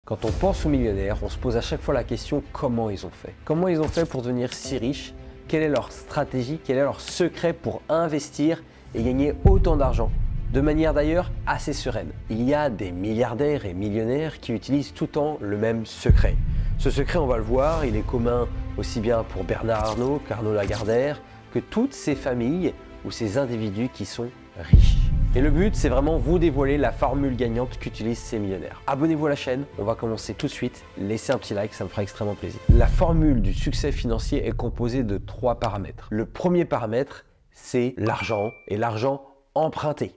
Quand on pense aux millionnaires, on se pose à chaque fois la question comment ils ont fait. Comment ils ont fait pour devenir si riches? Quelle est leur stratégie? Quel est leur secret pour investir et gagner autant d'argent? De manière d'ailleurs assez sereine. Il y a des milliardaires et millionnaires qui utilisent tout le temps le même secret. Ce secret, on va le voir, il est commun aussi bien pour Bernard Arnault qu'Arnaud Lagardère, que toutes ces familles ou ces individus qui sont riches. Et le but, c'est vraiment vous dévoiler la formule gagnante qu'utilisent ces millionnaires. Abonnez-vous à la chaîne, on va commencer tout de suite. Laissez un petit like, ça me fera extrêmement plaisir. La formule du succès financier est composée de 3 paramètres. Le premier paramètre, c'est l'argent et l'argent emprunté.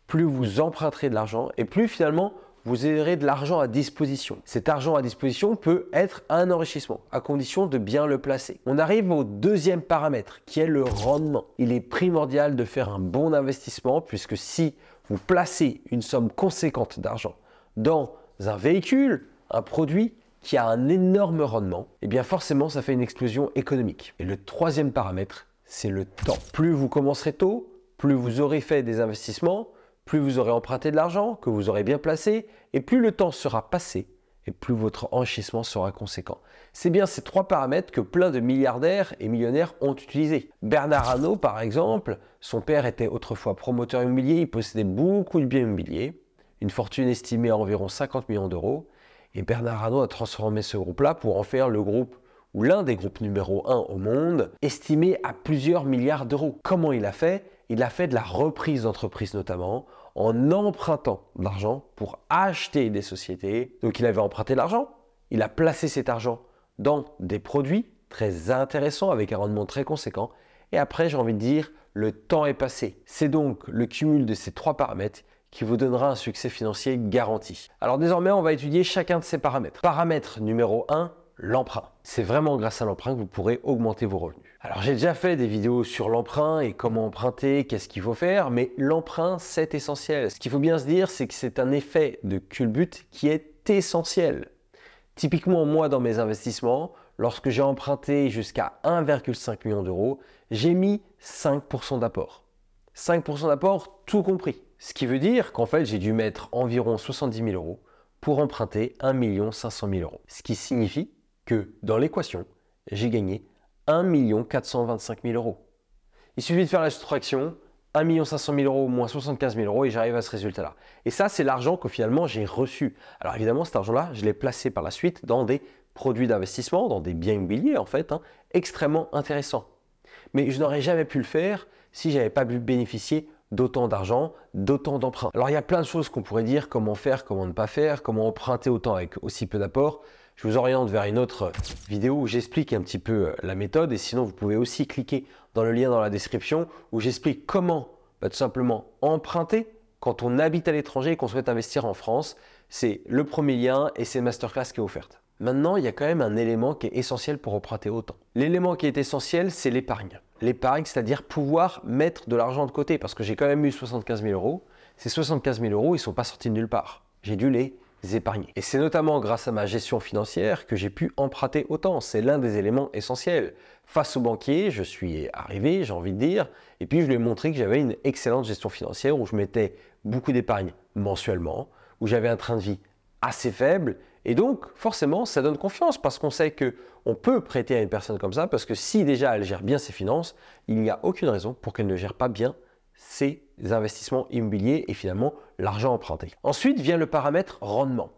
Plus vous emprunterez de l'argent et plus finalement vous aurez de l'argent à disposition. Cet argent à disposition peut être un enrichissement à condition de bien le placer. On arrive au deuxième paramètre qui est le rendement. Il est primordial de faire un bon investissement puisque si vous placez une somme conséquente d'argent dans un véhicule, un produit qui a un énorme rendement, eh bien forcément ça fait une explosion économique. Et le troisième paramètre, c'est le temps. Plus vous commencerez tôt, plus vous aurez fait des investissements, plus vous aurez emprunté de l'argent, que vous aurez bien placé, et plus le temps sera passé, et plus votre enrichissement sera conséquent. C'est bien ces 3 paramètres que plein de milliardaires et millionnaires ont utilisés. Bernard Arnault, par exemple, son père était autrefois promoteur immobilier, il possédait beaucoup de biens immobiliers, une fortune estimée à environ 50 millions d'euros, et Bernard Arnault a transformé ce groupe-là pour en faire le groupe, ou l'un des groupes numéro 1 au monde, estimé à plusieurs milliards d'euros. Comment il a fait? Il a fait de la reprise d'entreprise notamment, en empruntant de l'argent pour acheter des sociétés. Donc il avait emprunté de l'argent, il a placé cet argent dans des produits très intéressants avec un rendement très conséquent. Et après, j'ai envie de dire, le temps est passé. C'est donc le cumul de ces 3 paramètres qui vous donnera un succès financier garanti. Alors désormais, on va étudier chacun de ces paramètres. Paramètre numéro 1, l'emprunt. C'est vraiment grâce à l'emprunt que vous pourrez augmenter vos revenus. Alors j'ai déjà fait des vidéos sur l'emprunt et comment emprunter, qu'est-ce qu'il faut faire, mais l'emprunt c'est essentiel. Ce qu'il faut bien se dire, c'est que c'est un effet de culbute qui est essentiel. Typiquement moi dans mes investissements, lorsque j'ai emprunté jusqu'à 1,5 million d'euros, j'ai mis 5% d'apport. 5% d'apport tout compris. Ce qui veut dire qu'en fait j'ai dû mettre environ 70 000 euros pour emprunter 1 500 000 euros. Ce qui signifie que dans l'équation, j'ai gagné 1 425 000 euros. Il suffit de faire la soustraction, 1 500 000 euros moins 75 000 euros et j'arrive à ce résultat-là. Et ça, c'est l'argent que finalement j'ai reçu. Alors évidemment, cet argent-là, je l'ai placé par la suite dans des produits d'investissement, dans des biens immobiliers en fait, extrêmement intéressants. Mais je n'aurais jamais pu le faire si je n'avais pas pu bénéficier d'autant d'argent, d'autant d'emprunts. Alors il y a plein de choses qu'on pourrait dire, comment faire, comment ne pas faire, comment emprunter autant avec aussi peu d'apport. Je vous oriente vers une autre vidéo où j'explique un petit peu la méthode et sinon vous pouvez aussi cliquer dans le lien dans la description où j'explique comment tout simplement emprunter quand on habite à l'étranger et qu'on souhaite investir en France. C'est le premier lien et c'est une masterclass qui est offerte. Maintenant, il y a quand même un élément qui est essentiel pour emprunter autant. L'élément qui est essentiel, c'est l'épargne. L'épargne, c'est-à-dire pouvoir mettre de l'argent de côté parce que j'ai quand même eu 75 000 euros. Ces 75 000 euros, ils ne sont pas sortis de nulle part. J'ai dû les épargner. Et c'est notamment grâce à ma gestion financière que j'ai pu emprunter autant. C'est l'un des éléments essentiels. Face au banquier, je suis arrivé, j'ai envie de dire, et puis je lui ai montré que j'avais une excellente gestion financière où je mettais beaucoup d'épargne mensuellement, où j'avais un train de vie assez faible. Et donc, forcément, ça donne confiance parce qu'on sait qu'on peut prêter à une personne comme ça parce que si déjà elle gère bien ses finances, il n'y a aucune raison pour qu'elle ne gère pas bien ses investissements immobiliers et finalement l'argent emprunté. Ensuite vient le paramètre rendement.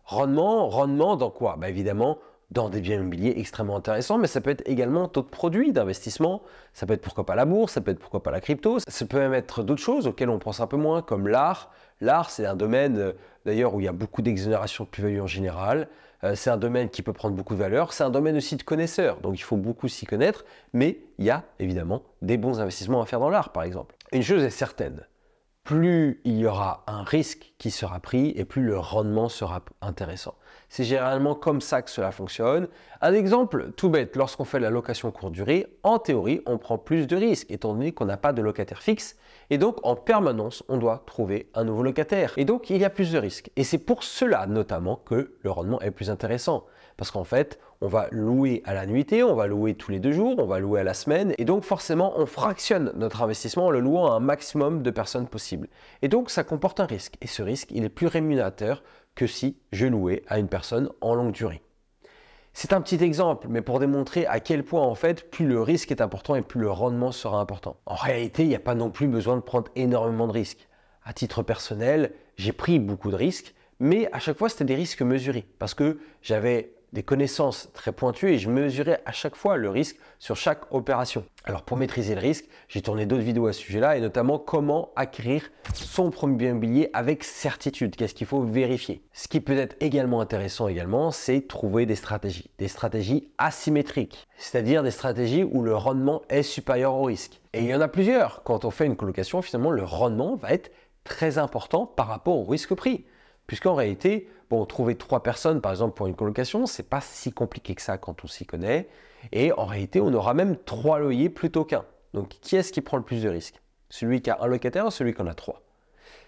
Rendement dans quoi? Évidemment, dans des biens immobiliers extrêmement intéressants, mais ça peut être également d'autres produits d'investissement. Ça peut être pourquoi pas la bourse, ça peut être pourquoi pas la crypto. Ça peut même être d'autres choses auxquelles on pense un peu moins, comme l'art. L'art, c'est un domaine d'ailleurs où il y a beaucoup d'exonération de plus-value en général. C'est un domaine qui peut prendre beaucoup de valeur. C'est un domaine aussi de connaisseurs, donc il faut beaucoup s'y connaître. Mais il y a évidemment des bons investissements à faire dans l'art, par exemple. Une chose est certaine, plus il y aura un risque qui sera pris et plus le rendement sera intéressant. C'est généralement comme ça que cela fonctionne. Un exemple tout bête, lorsqu'on fait la location courte durée, en théorie, on prend plus de risques étant donné qu'on n'a pas de locataire fixe et donc en permanence, on doit trouver un nouveau locataire. Et donc, il y a plus de risques. Et c'est pour cela notamment que le rendement est plus intéressant. Parce qu'en fait, on va louer à la nuitée, on va louer tous les 2 jours, on va louer à la semaine. Et donc forcément, on fractionne notre investissement en le louant à un maximum de personnes possible. Et donc, ça comporte un risque. Et ce risque, il est plus rémunérateur que si je louais à une personne en longue durée. C'est un petit exemple, mais pour démontrer à quel point en fait, plus le risque est important et plus le rendement sera important. En réalité, il n'y a pas non plus besoin de prendre énormément de risques. À titre personnel, j'ai pris beaucoup de risques, mais à chaque fois, c'était des risques mesurés parce que j'avais des connaissances très pointues et je mesurais à chaque fois le risque sur chaque opération. Alors pour maîtriser le risque, j'ai tourné d'autres vidéos à ce sujet-là et notamment comment acquérir son premier bien immobilier avec certitude. Qu'est-ce qu'il faut vérifier? Ce qui peut être également intéressant c'est trouver des stratégies asymétriques, c'est-à-dire des stratégies où le rendement est supérieur au risque. Et il y en a plusieurs. Quand on fait une colocation, finalement, le rendement va être très important par rapport au risque-prix. Puisqu'en réalité, trouver 3 personnes par exemple pour une colocation, c'est pas si compliqué que ça quand on s'y connaît. Et en réalité, on aura même 3 loyers plutôt qu'un. Donc qui est-ce qui prend le plus de risques? Celui qui a un locataire ou celui qui en a 3?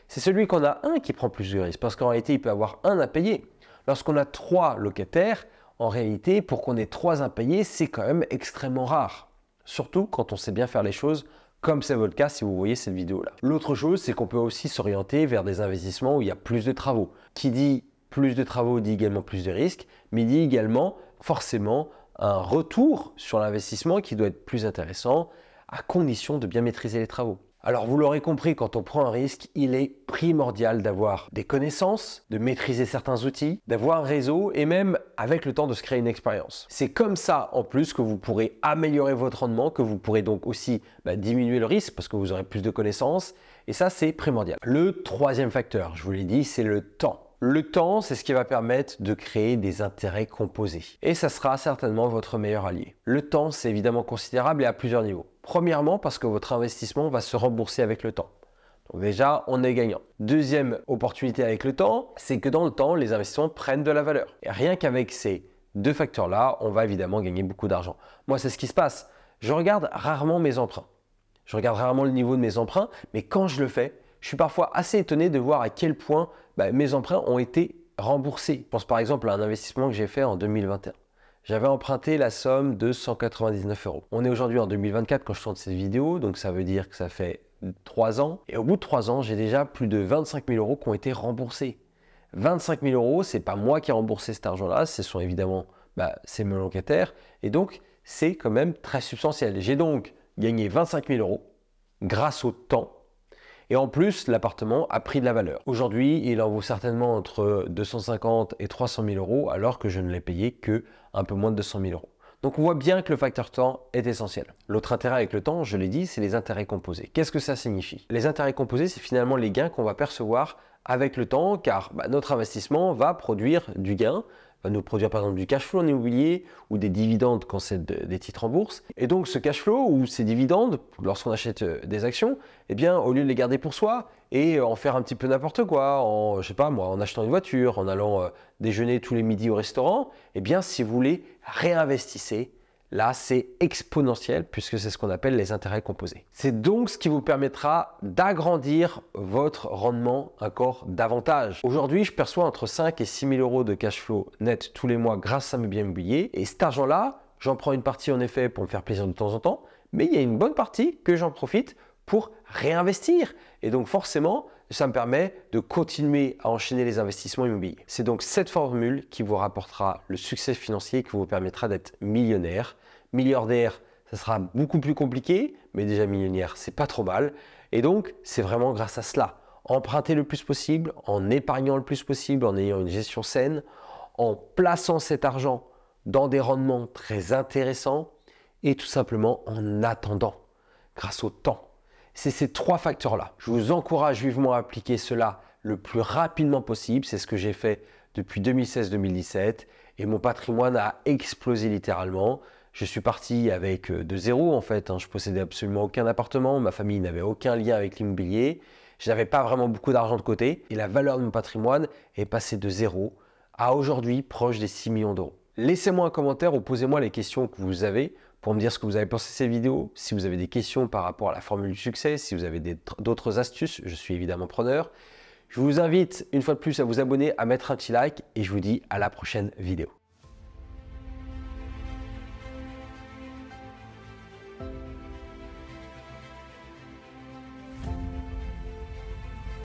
C'est celui qu'on a un qui prend plus de risques parce qu'en réalité, il peut avoir un impayé. Lorsqu'on a 3 locataires, en réalité, pour qu'on ait 3 impayés, c'est quand même extrêmement rare. Surtout quand on sait bien faire les choses comme c'est votre cas si vous voyez cette vidéo-là. L'autre chose, c'est qu'on peut aussi s'orienter vers des investissements où il y a plus de travaux. Qui dit plus de travaux dit également plus de risques, mais dit également forcément un retour sur l'investissement qui doit être plus intéressant à condition de bien maîtriser les travaux. Alors vous l'aurez compris, quand on prend un risque, il est primordial d'avoir des connaissances, de maîtriser certains outils, d'avoir un réseau et même avec le temps de se créer une expérience. C'est comme ça en plus que vous pourrez améliorer votre rendement, que vous pourrez donc aussi diminuer le risque parce que vous aurez plus de connaissances et ça c'est primordial. Le troisième facteur, je vous l'ai dit, c'est le temps. Le temps, c'est ce qui va permettre de créer des intérêts composés. Et ça sera certainement votre meilleur allié. Le temps, c'est évidemment considérable et à plusieurs niveaux. Premièrement, parce que votre investissement va se rembourser avec le temps. Donc déjà, on est gagnant. Deuxième opportunité avec le temps, c'est que dans le temps, les investissements prennent de la valeur. Et rien qu'avec ces 2 facteurs-là, on va évidemment gagner beaucoup d'argent. Moi, c'est ce qui se passe. Je regarde rarement mes emprunts. Je regarde rarement le niveau de mes emprunts, mais quand je le fais, je suis parfois assez étonné de voir à quel point mes emprunts ont été remboursés. Je pense par exemple à un investissement que j'ai fait en 2021. J'avais emprunté la somme de 199 €. On est aujourd'hui en 2024 quand je tourne cette vidéo, donc ça veut dire que ça fait 3 ans. Et au bout de 3 ans, j'ai déjà plus de 25 000 € qui ont été remboursés. 25 000 €, c'est pas moi qui ai remboursé cet argent-là, ce sont évidemment c'est mes locataires. Et donc, c'est quand même très substantiel. J'ai donc gagné 25 000 € grâce au temps. Et en plus, l'appartement a pris de la valeur. Aujourd'hui, il en vaut certainement entre 250 et 300 000 € alors que je ne l'ai payé que un peu moins de 200 000 €. Donc on voit bien que le facteur temps est essentiel. L'autre intérêt avec le temps, je l'ai dit, c'est les intérêts composés. Qu'est-ce que ça signifie? Les intérêts composés, c'est finalement les gains qu'on va percevoir avec le temps car notre investissement va produire du gain, va nous produire par exemple du cash flow en immobilier ou des dividendes quand c'est des titres en bourse. Et donc ce cash flow ou ces dividendes, lorsqu'on achète des actions, eh bien au lieu de les garder pour soi et en faire un petit peu n'importe quoi, je sais pas moi, en achetant une voiture, en allant déjeuner tous les midis au restaurant, eh bien si vous les réinvestissez, là, c'est exponentiel puisque c'est ce qu'on appelle les intérêts composés. C'est donc ce qui vous permettra d'agrandir votre rendement encore davantage. Aujourd'hui, je perçois entre 5 et 6 000 € de cash flow net tous les mois grâce à mes biens immobiliers. Et cet argent-là, j'en prends une partie en effet pour me faire plaisir de temps en temps, mais il y a une bonne partie que j'en profite pour réinvestir. Et donc forcément, ça me permet de continuer à enchaîner les investissements immobiliers. C'est donc cette formule qui vous rapportera le succès financier qui vous permettra d'être millionnaire. Milliardaire, ça sera beaucoup plus compliqué, mais déjà millionnaire, c'est pas trop mal. Et donc, c'est vraiment grâce à cela. Emprunter le plus possible, en épargnant le plus possible, en ayant une gestion saine, en plaçant cet argent dans des rendements très intéressants et tout simplement en attendant, grâce au temps. C'est ces 3 facteurs-là. Je vous encourage vivement à appliquer cela le plus rapidement possible. C'est ce que j'ai fait depuis 2016-2017 et mon patrimoine a explosé littéralement. Je suis parti avec de zéro en fait. Je possédais absolument aucun appartement. Ma famille n'avait aucun lien avec l'immobilier. Je n'avais pas vraiment beaucoup d'argent de côté et la valeur de mon patrimoine est passée de 0 à aujourd'hui proche des 6 millions d'euros. Laissez-moi un commentaire ou posez-moi les questions que vous avez pour me dire ce que vous avez pensé de cette vidéo. Si vous avez des questions par rapport à la formule du succès, si vous avez d'autres astuces, je suis évidemment preneur. Je vous invite une fois de plus à vous abonner, à mettre un petit like et je vous dis à la prochaine vidéo.